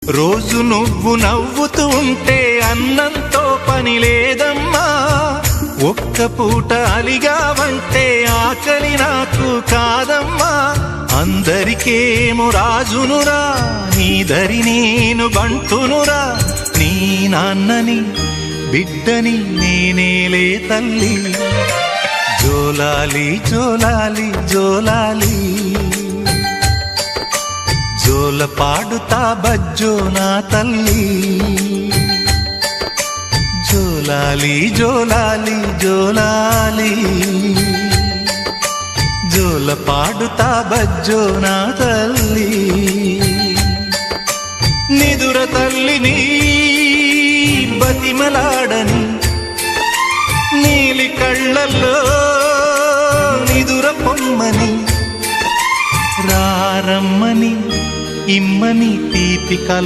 రోజు నువ్వు నవ్వుతూ ఉంటే అన్నంతో పని లేదమ్మా. ఒక్క పూట అలిగావంటే ఆకలి నాకు కాదమ్మా. అందరికేమో రాజునురా, నీ దరి నేను బంటునురా. నీ నాన్నని బిడ్డని నేనేలే తల్లి. జోలాలి జోలాలి జోలాలి, జోల పాడుతా బజ్జో నా తల్లి. జోలాలి జోలాలి జోలాలి, జోల పాడుతా బజ్జో నా తల్లి. నిదుర తల్లిని బతిమలాడని, నీలి కళ్ళల్లో నిదుర పొమ్మని, రారమ్మని ఇమ్మని తీపి కల